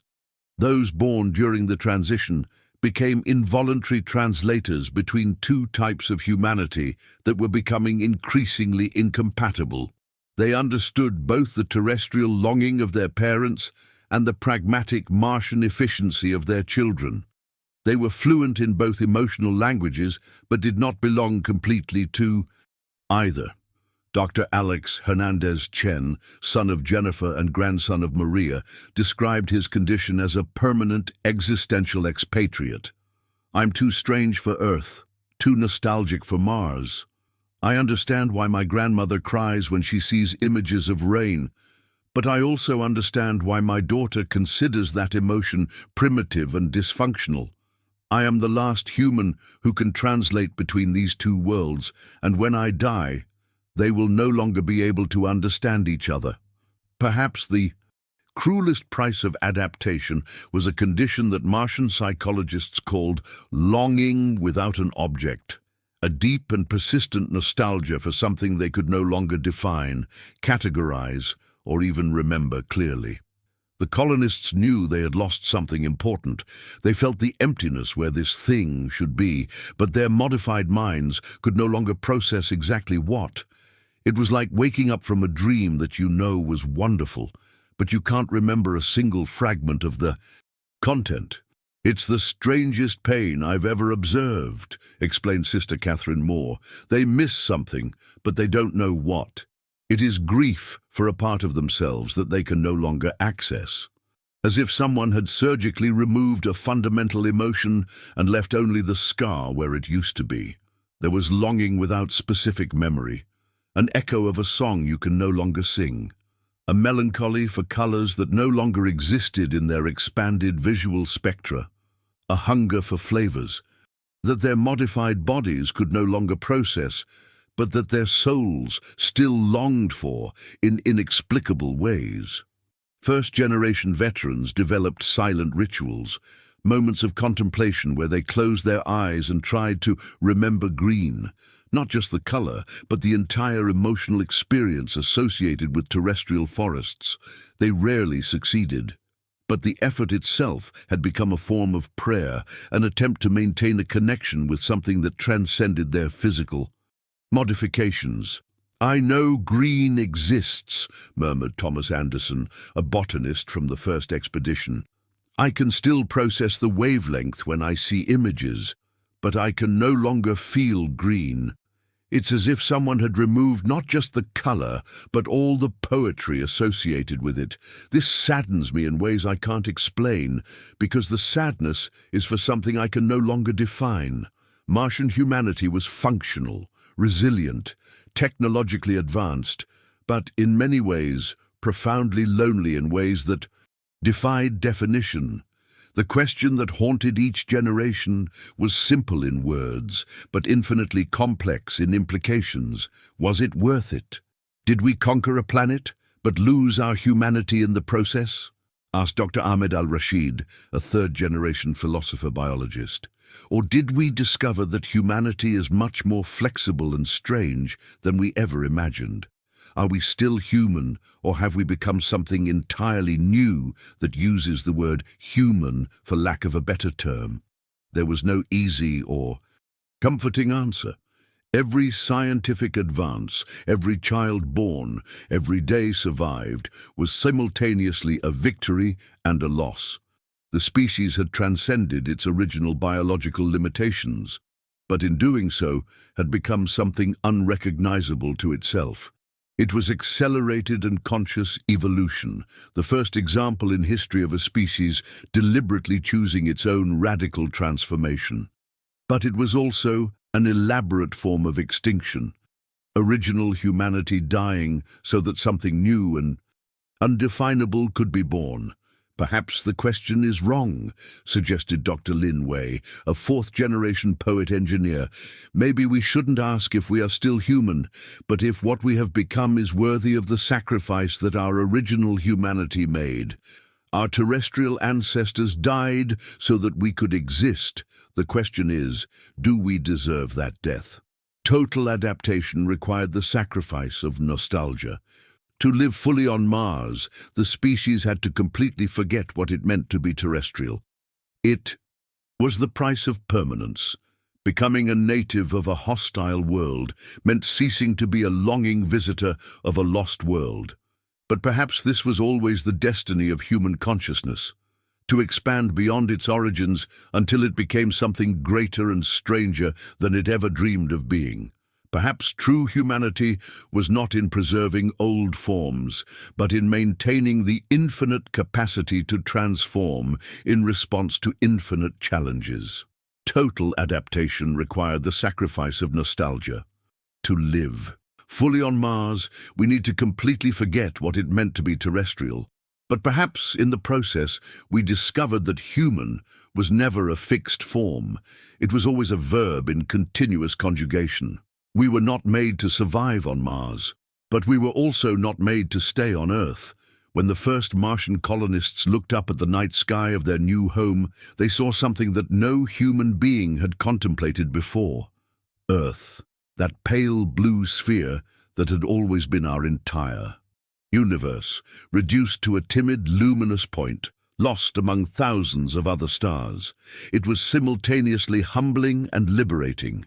those born during the transition, became involuntary translators between two types of humanity that were becoming increasingly incompatible. They understood both the terrestrial longing of their parents and the pragmatic Martian efficiency of their children. They were fluent in both emotional languages, but did not belong completely to either. Dr. Alex Hernandez Chen, son of Jennifer and grandson of Maria, described his condition as a permanent existential expatriate. "I'm too strange for Earth, too nostalgic for Mars. I understand why my grandmother cries when she sees images of rain, but I also understand why my daughter considers that emotion primitive and dysfunctional. I am the last human who can translate between these two worlds, and when I die, they will no longer be able to understand each other." Perhaps the cruelest price of adaptation was a condition that Martian psychologists called longing without an object. A deep and persistent nostalgia for something they could no longer define, categorize, or even remember clearly. The colonists knew they had lost something important. They felt the emptiness where this thing should be, but their modified minds could no longer process exactly what. It was like waking up from a dream that you know was wonderful, but you can't remember a single fragment of the content. "It's the strangest pain I've ever observed," explained Sister Catherine Moore. "They miss something, but they don't know what. It is grief for a part of themselves that they can no longer access. As if someone had surgically removed a fundamental emotion and left only the scar where it used to be. There was longing without specific memory, an echo of a song you can no longer sing, a melancholy for colors that no longer existed in their expanded visual spectra, a hunger for flavors that their modified bodies could no longer process, but that their souls still longed for in inexplicable ways." First-generation veterans developed silent rituals, moments of contemplation where they closed their eyes and tried to remember green, not just the color, but the entire emotional experience associated with terrestrial forests. They rarely succeeded, but the effort itself had become a form of prayer, an attempt to maintain a connection with something that transcended their physical Modifications. "I know green exists," murmured Thomas Anderson, a botanist from the first expedition. "I can still process the wavelength when I see images, but I can no longer feel green. It's as if someone had removed not just the color, but all the poetry associated with it. This saddens me in ways I can't explain, because the sadness is for something I can no longer define." Martian humanity was functional, resilient, technologically advanced, but in many ways profoundly lonely in ways that defied definition. The question that haunted each generation was simple in words, but infinitely complex in implications. Was it worth it? Did we conquer a planet, but lose our humanity in the process? Asked Dr. Ahmed al-Rashid, a third-generation philosopher-biologist. Or did we discover that humanity is much more flexible and strange than we ever imagined? Are we still human, or have we become something entirely new that uses the word human for lack of a better term? There was no easy or comforting answer. Every scientific advance, every child born, every day survived, was simultaneously a victory and a loss. The species had transcended its original biological limitations, but in doing so had become something unrecognizable to itself. It was accelerated and conscious evolution, the first example in history of a species deliberately choosing its own radical transformation. But it was also an elaborate form of extinction, original humanity dying so that something new and undefinable could be born. "Perhaps the question is wrong," suggested Dr. Lin Wei, a fourth-generation poet-engineer. "Maybe we shouldn't ask if we are still human, but if what we have become is worthy of the sacrifice that our original humanity made. Our terrestrial ancestors died so that we could exist. The question is, do we deserve that death?" Total adaptation required the sacrifice of nostalgia. To live fully on Mars, the species had to completely forget what it meant to be terrestrial. It was the price of permanence. Becoming a native of a hostile world meant ceasing to be a longing visitor of a lost world. But perhaps this was always the destiny of human consciousness, to expand beyond its origins until it became something greater and stranger than it ever dreamed of being. Perhaps true humanity was not in preserving old forms, but in maintaining the infinite capacity to transform in response to infinite challenges. Total adaptation required the sacrifice of nostalgia. To live fully on Mars, we need to completely forget what it meant to be terrestrial. But perhaps in the process, we discovered that human was never a fixed form. It was always a verb in continuous conjugation. We were not made to survive on Mars, but we were also not made to stay on Earth. When the first Martian colonists looked up at the night sky of their new home, they saw something that no human being had contemplated before. Earth, that pale blue sphere that had always been our entire universe, reduced to a timid, luminous point, lost among thousands of other stars. It was simultaneously humbling and liberating.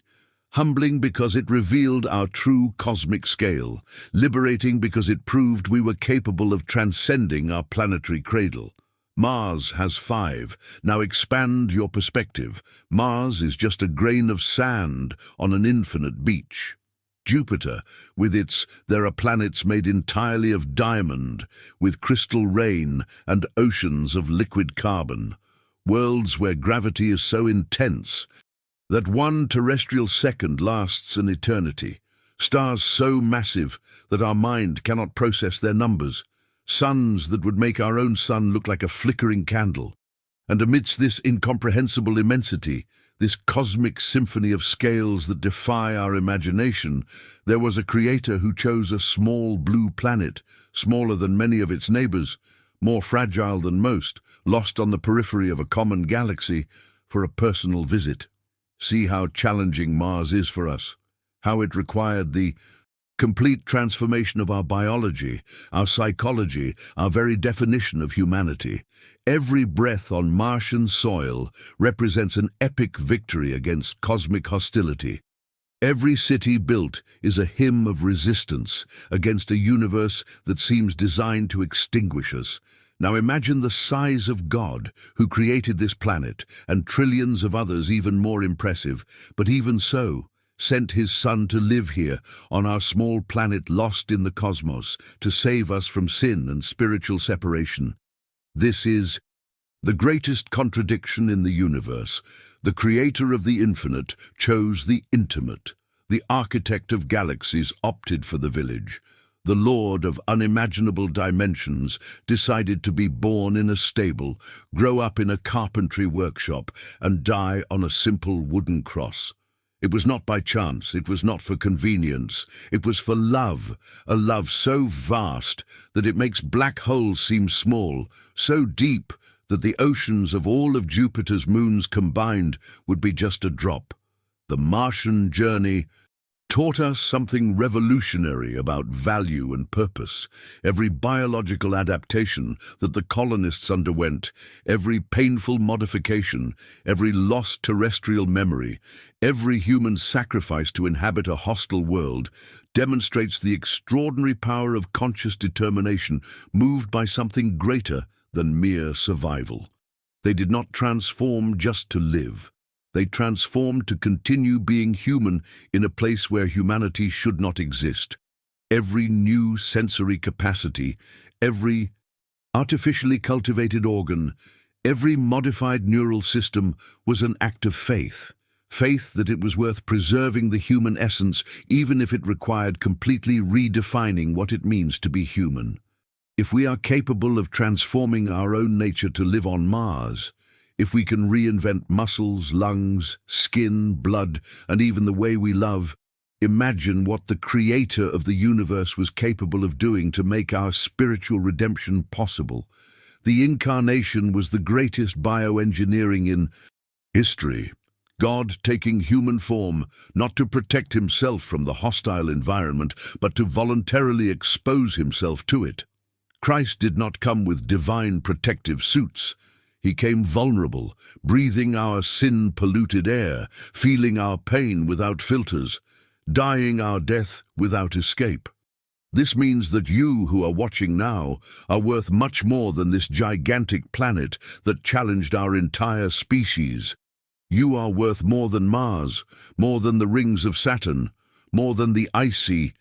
Humbling because it revealed our true cosmic scale, liberating because it proved we were capable of transcending our planetary cradle. Mars has 5. Now expand your perspective. Mars is just a grain of sand on an infinite beach. Jupiter, with its "there are planets made entirely of diamond, with crystal rain and oceans of liquid carbon. Worlds where gravity is so intense that one terrestrial second lasts an eternity. Stars so massive that our mind cannot process their numbers. Suns that would make our own sun look like a flickering candle. And amidst this incomprehensible immensity, this cosmic symphony of scales that defy our imagination, there was a creator who chose a small blue planet, smaller than many of its neighbors, more fragile than most, lost on the periphery of a common galaxy, for a personal visit. See how challenging Mars is for us, how it required the complete transformation of our biology, our psychology, our very definition of humanity. Every breath on Martian soil represents an epic victory against cosmic hostility. Every city built is a hymn of resistance against a universe that seems designed to extinguish us. Now imagine the size of God, who created this planet, and trillions of others even more impressive, but even so, sent his Son to live here, on our small planet lost in the cosmos, to save us from sin and spiritual separation. This is the greatest contradiction in the universe. The creator of the infinite chose the intimate. The architect of galaxies opted for the village. The lord of unimaginable dimensions decided to be born in a stable, grow up in a carpentry workshop, and die on a simple wooden cross. It was not by chance, it was not for convenience, it was for love, a love so vast that it makes black holes seem small, so deep that the oceans of all of Jupiter's moons combined would be just a drop. The Martian journey taught us something revolutionary about value and purpose. Every biological adaptation that the colonists underwent, every painful modification, every lost terrestrial memory, every human sacrifice to inhabit a hostile world, demonstrates the extraordinary power of conscious determination moved by something greater than mere survival. They did not transform just to live. They transformed to continue being human in a place where humanity should not exist. Every new sensory capacity, every artificially cultivated organ, every modified neural system was an act of faith. Faith that it was worth preserving the human essence, even if it required completely redefining what it means to be human. If we are capable of transforming our own nature to live on Mars, if we can reinvent muscles, lungs, skin, blood, and even the way we love, imagine what the creator of the universe was capable of doing to make our spiritual redemption possible. The incarnation was the greatest bioengineering in history. God taking human form, not to protect himself from the hostile environment, but to voluntarily expose himself to it. Christ did not come with divine protective suits. He came vulnerable, breathing our sin-polluted air, feeling our pain without filters, dying our death without escape. This means that you who are watching now are worth much more than this gigantic planet that challenged our entire species. You are worth more than Mars, more than the rings of Saturn, more than the icy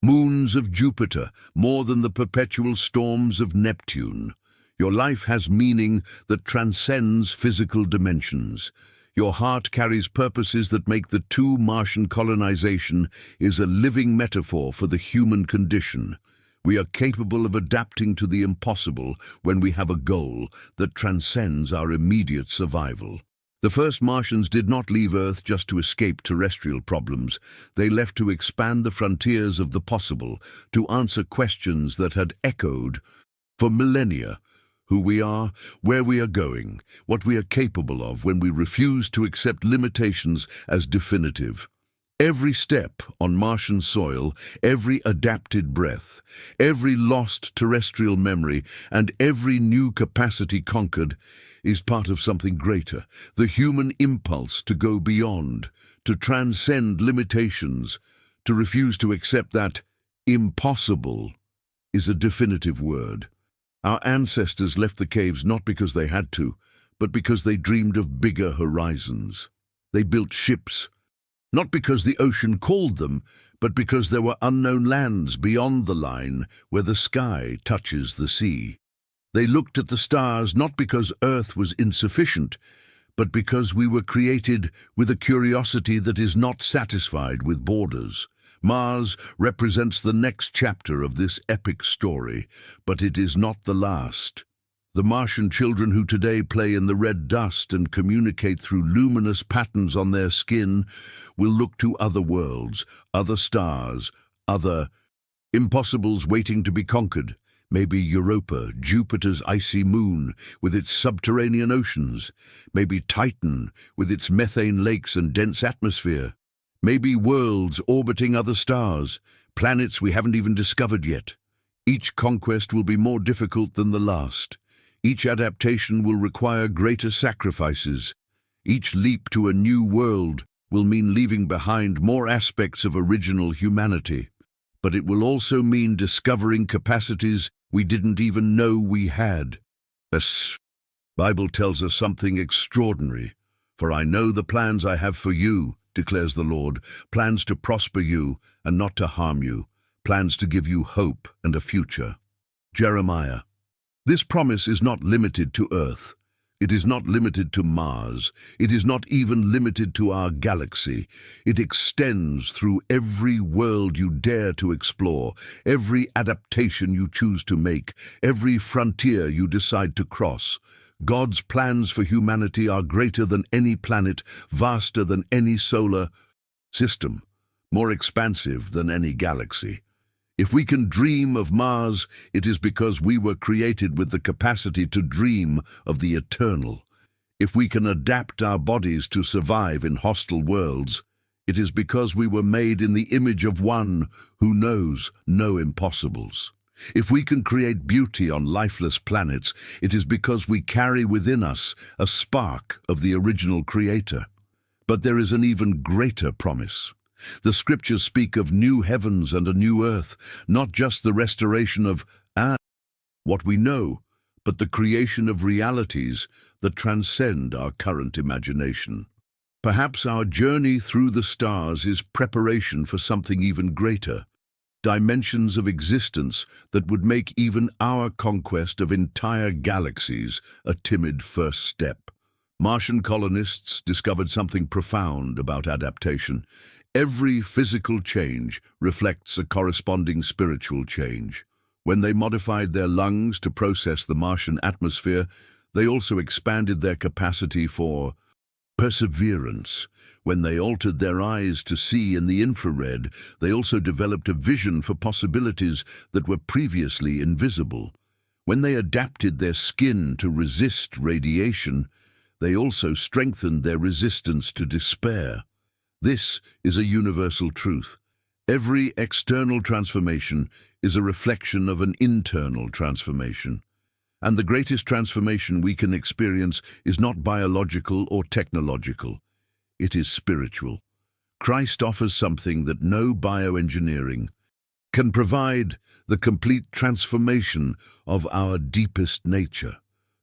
moons of Jupiter, more than the perpetual storms of Neptune. Your life has meaning that transcends physical dimensions. Your heart carries purposes that make the two Martian colonization is a living metaphor for the human condition. We are capable of adapting to the impossible when we have a goal that transcends our immediate survival. The first Martians did not leave Earth just to escape terrestrial problems. They left to expand the frontiers of the possible, to answer questions that had echoed for millennia. Who we are, where we are going, what we are capable of when we refuse to accept limitations as definitive. Every step on Martian soil, every adapted breath, every lost terrestrial memory, and every new capacity conquered is part of something greater, the human impulse to go beyond, to transcend limitations, to refuse to accept that impossible is a definitive word. Our ancestors left the caves not because they had to, but because they dreamed of bigger horizons. They built ships, not because the ocean called them, but because there were unknown lands beyond the line where the sky touches the sea. They looked at the stars not because Earth was insufficient, but because we were created with a curiosity that is not satisfied with borders. Mars represents the next chapter of this epic story, but it is not the last. The Martian children who today play in the red dust and communicate through luminous patterns on their skin will look to other worlds, other stars, other impossibles waiting to be conquered. Maybe Europa, Jupiter's icy moon with its subterranean oceans. Maybe Titan with its methane lakes and dense atmosphere. Maybe worlds orbiting other stars, planets we haven't even discovered yet. Each conquest will be more difficult than the last. Each adaptation will require greater sacrifices. Each leap to a new world will mean leaving behind more aspects of original humanity, but it will also mean discovering capacities we didn't even know we had. The Bible tells us something extraordinary. For I know the plans I have for you, declares the Lord, plans to prosper you and not to harm you, plans to give you hope and a future. Jeremiah. This promise is not limited to Earth. It is not limited to Mars. It is not even limited to our galaxy. It extends through every world you dare to explore, every adaptation you choose to make, every frontier you decide to cross. God's plans for humanity are greater than any planet, vaster than any solar system, more expansive than any galaxy. If we can dream of Mars, it is because we were created with the capacity to dream of the eternal. If we can adapt our bodies to survive in hostile worlds, it is because we were made in the image of one who knows no impossibles. If we can create beauty on lifeless planets, it is because we carry within us a spark of the original Creator. But there is an even greater promise. The Scriptures speak of new heavens and a new earth, not just the restoration of what we know, but the creation of realities that transcend our current imagination. Perhaps our journey through the stars is preparation for something even greater, dimensions of existence that would make even our conquest of entire galaxies a timid first step. Martian colonists discovered something profound about adaptation. Every physical change reflects a corresponding spiritual change. When they modified their lungs to process the Martian atmosphere, they also expanded their capacity for perseverance. When they altered their eyes to see in the infrared, they also developed a vision for possibilities that were previously invisible. When they adapted their skin to resist radiation, they also strengthened their resistance to despair. This is a universal truth. Every external transformation is a reflection of an internal transformation. And the greatest transformation we can experience is not biological or technological. It is spiritual. Christ offers something that no bioengineering can provide: the complete transformation of our deepest nature.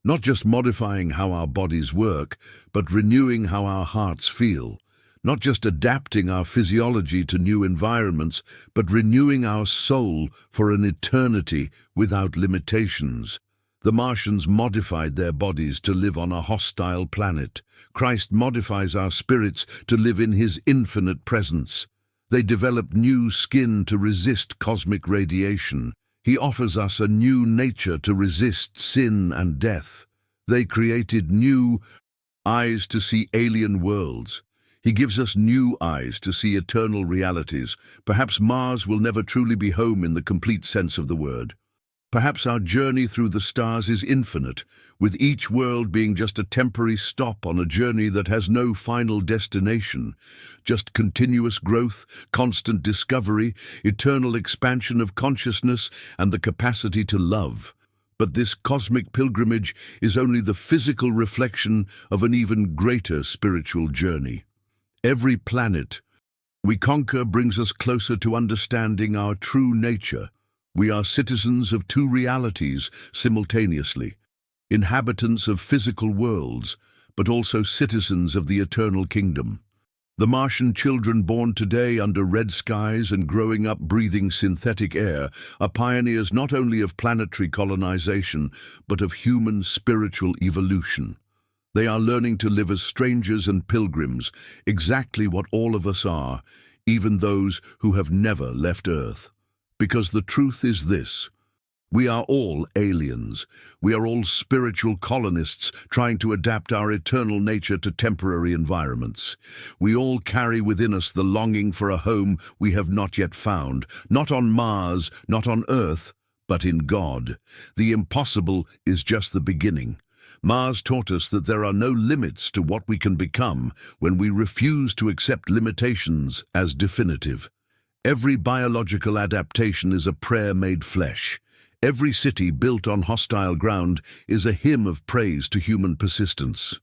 Not just modifying how our bodies work, but renewing how our hearts feel. Not just adapting our physiology to new environments, but renewing our soul for an eternity without limitations. The Martians modified their bodies to live on a hostile planet. Christ modifies our spirits to live in His infinite presence. They developed new skin to resist cosmic radiation. He offers us a new nature to resist sin and death. They created new eyes to see alien worlds. He gives us new eyes to see eternal realities. Perhaps Mars will never truly be home in the complete sense of the word. Perhaps our journey through the stars is infinite, with each world being just a temporary stop on a journey that has no final destination, just continuous growth, constant discovery, eternal expansion of consciousness, and the capacity to love. But this cosmic pilgrimage is only the physical reflection of an even greater spiritual journey. Every planet we conquer brings us closer to understanding our true nature. We are citizens of two realities simultaneously, inhabitants of physical worlds, but also citizens of the eternal kingdom. The Martian children born today under red skies and growing up breathing synthetic air are pioneers not only of planetary colonization, but of human spiritual evolution. They are learning to live as strangers and pilgrims, exactly what all of us are, even those who have never left Earth. Because the truth is this: we are all aliens. We are all spiritual colonists trying to adapt our eternal nature to temporary environments. We all carry within us the longing for a home we have not yet found, not on Mars, not on Earth, but in God. The impossible is just the beginning. Mars taught us that there are no limits to what we can become when we refuse to accept limitations as definitive. Every biological adaptation is a prayer made flesh. Every city built on hostile ground is a hymn of praise to human persistence.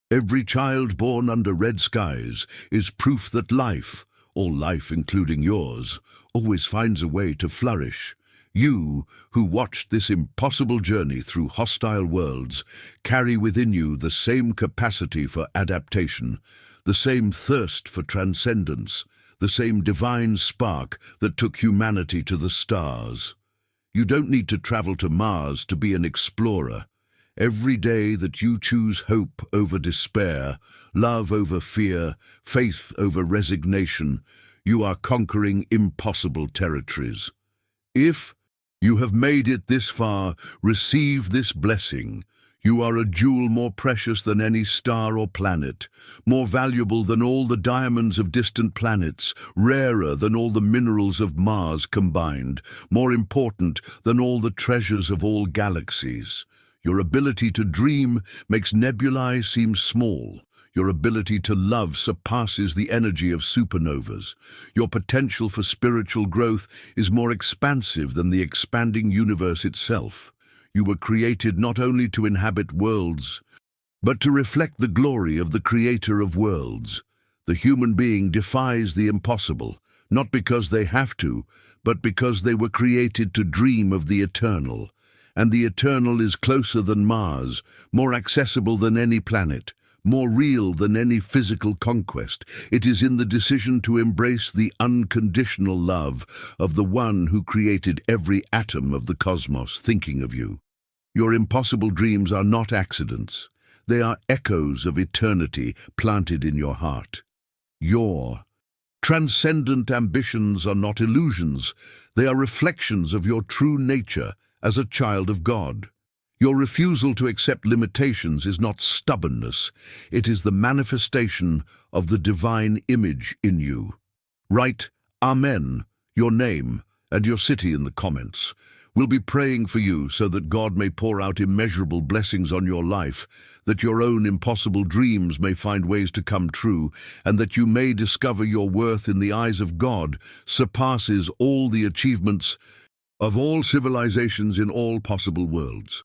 Every child born under red skies is proof that life, all life including yours, always finds a way to flourish. You, who watched this impossible journey through hostile worlds, carry within you the same capacity for adaptation, the same thirst for transcendence, the same divine spark that took humanity to the stars. You don't need to travel to Mars to be an explorer. Every day that you choose hope over despair, love over fear, faith over resignation, you are conquering impossible territories. If you have made it this far, receive this blessing. You are a jewel more precious than any star or planet, more valuable than all the diamonds of distant planets, rarer than all the minerals of Mars combined, more important than all the treasures of all galaxies. Your ability to dream makes nebulae seem small. Your ability to love surpasses the energy of supernovas. Your potential for spiritual growth is more expansive than the expanding universe itself. You were created not only to inhabit worlds, but to reflect the glory of the Creator of worlds. The human being defies the impossible, not because they have to, but because they were created to dream of the eternal. And the eternal is closer than Mars, more accessible than any planet, more real than any physical conquest. It is in the decision to embrace the unconditional love of the one who created every atom of the cosmos thinking of you. Your impossible dreams are not accidents. They are echoes of eternity planted in your heart. Your transcendent ambitions are not illusions. They are reflections of your true nature as a child of God. Your refusal to accept limitations is not stubbornness. It is the manifestation of the divine image in you. Write Amen, your name, and your city in the comments. We'll be praying for you so that God may pour out immeasurable blessings on your life, that your own impossible dreams may find ways to come true, and that you may discover your worth in the eyes of God surpasses all the achievements of all civilizations in all possible worlds.